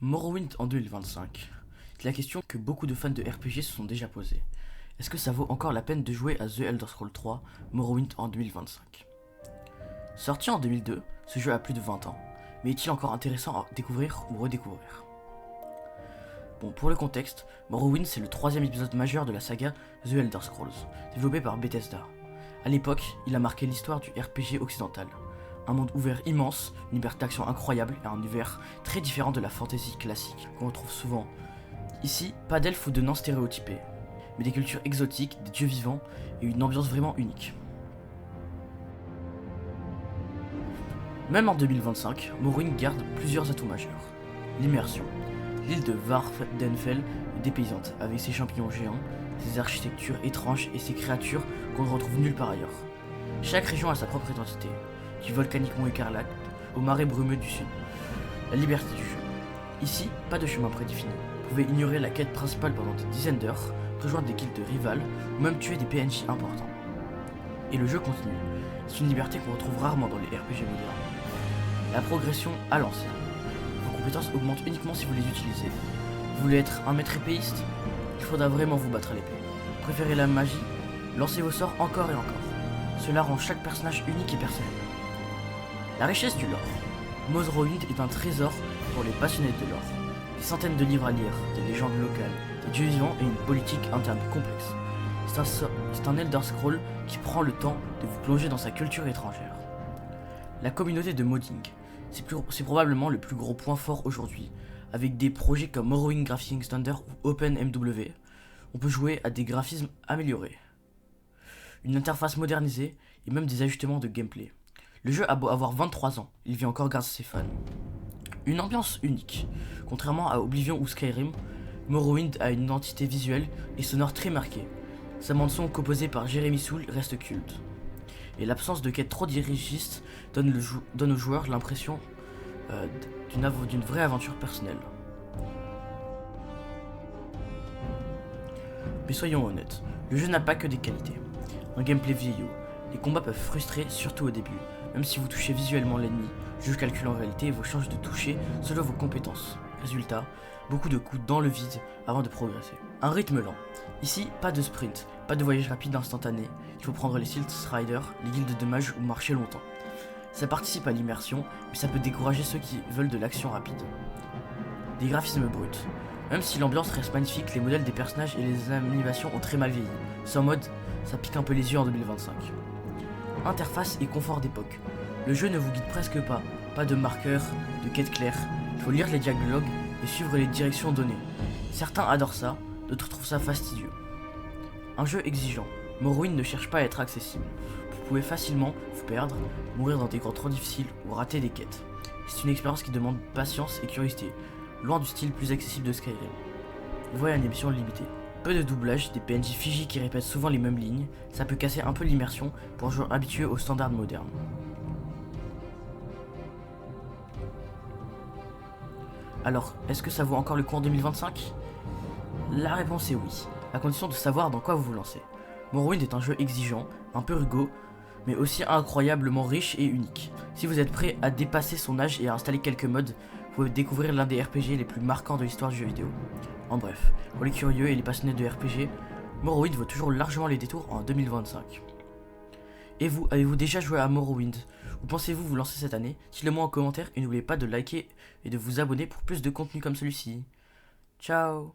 Morrowind en 2025. C'est la question que beaucoup de fans de RPG se sont déjà posées. Est-ce que ça vaut encore la peine de jouer à The Elder Scrolls 3 Morrowind en 2025? Sorti en 2002, ce jeu a plus de 20 ans, mais est-il encore intéressant à découvrir ou redécouvrir? Bon, pour le contexte, Morrowind c'est le troisième épisode majeur de la saga The Elder Scrolls, développé par Bethesda. A l'époque, il a marqué l'histoire du RPG occidental. Un monde ouvert immense, une liberté d'action incroyable et un univers très différent de la fantasy classique qu'on retrouve souvent. Ici, pas d'elfes ou de nains stéréotypés, mais des cultures exotiques, des dieux vivants et une ambiance vraiment unique. Même en 2025, Morrowind garde plusieurs atouts majeurs. L'immersion. L'île de Vardenfell est dépaysante, avec ses champignons géants, ses architectures étranges et ses créatures qu'on ne retrouve nulle part ailleurs. Chaque région a sa propre identité, du volcanique mont écarlate au marais brumeux du sud. La liberté du jeu. Ici, pas de chemin prédéfini. Vous pouvez ignorer la quête principale pendant des dizaines d'heures, rejoindre des guildes rivales ou même tuer des PNJ importants. Et le jeu continue. C'est une liberté qu'on retrouve rarement dans les RPG modernes. La progression à l'ancienne. Vos compétences augmentent uniquement si vous les utilisez. Vous voulez être un maître épéiste? Il faudra vraiment vous battre à l'épée. Préférez la magie? Lancez vos sorts encore et encore. Cela rend chaque personnage unique et personnel. La richesse du lore. Morrowind est un trésor pour les passionnés de lore. Des centaines de livres à lire, des légendes locales, des dieux vivants et une politique interne complexe. C'est un Elder Scroll qui prend le temps de vous plonger dans sa culture étrangère. La communauté de modding. C'est probablement le plus gros point fort aujourd'hui. Avec des projets comme Morrowind Graphics Standard ou OpenMW, on peut jouer à des graphismes améliorés, une interface modernisée et même des ajustements de gameplay. Le jeu a beau avoir 23 ans, il vit encore grâce à ses fans. Une ambiance unique. Contrairement à Oblivion ou Skyrim, Morrowind a une identité visuelle et sonore très marquée. Sa bande-son composée par Jeremy Soule reste culte. Et l'absence de quête trop dirigistes donne aux joueurs l'impression d'une vraie aventure personnelle. Mais soyons honnêtes, le jeu n'a pas que des qualités. Un gameplay vieillot, les combats peuvent frustrer, surtout au début, même si vous touchez visuellement l'ennemi. Le jeu calcule en réalité vos chances de toucher selon vos compétences. Résultat, beaucoup de coups dans le vide avant de progresser. Un rythme lent. Ici, pas de sprint, pas de voyage rapide instantané. Il faut prendre les Silt Riders, les guildes de mages ou marcher longtemps. Ça participe à l'immersion, mais ça peut décourager ceux qui veulent de l'action rapide. Des graphismes bruts. Même si l'ambiance reste magnifique, les modèles des personnages et les animations ont très mal vieilli. Sans mode, ça pique un peu les yeux en 2025. Interface et confort d'époque. Le jeu ne vous guide presque pas de marqueurs, de quêtes claires. Il faut lire les dialogues et suivre les directions données. Certains adorent ça, d'autres trouvent ça fastidieux. Un jeu exigeant. Morrowind ne cherche pas à être accessible. Vous pouvez facilement vous perdre, mourir dans des grottes trop difficiles ou rater des quêtes. C'est une expérience qui demande patience et curiosité, loin du style plus accessible de Skyrim. Voix et animation limitée. Peu de doublage, des PNJ figés qui répètent souvent les mêmes lignes, ça peut casser un peu l'immersion pour un joueur habitué aux standards modernes. Alors, est-ce que ça vaut encore le coup en 2025? La réponse est oui, à condition de savoir dans quoi vous vous lancez. Morrowind est un jeu exigeant, un peu rugueux, mais aussi incroyablement riche et unique. Si vous êtes prêt à dépasser son âge et à installer quelques mods, vous pouvez découvrir l'un des RPG les plus marquants de l'histoire du jeu vidéo. En bref, pour les curieux et les passionnés de RPG, Morrowind vaut toujours largement les détours en 2025. Et vous, avez-vous déjà joué à Morrowind? Ou pensez-vous vous lancer cette année? Dites-le moi en commentaire et n'oubliez pas de liker et de vous abonner pour plus de contenu comme celui-ci. Ciao!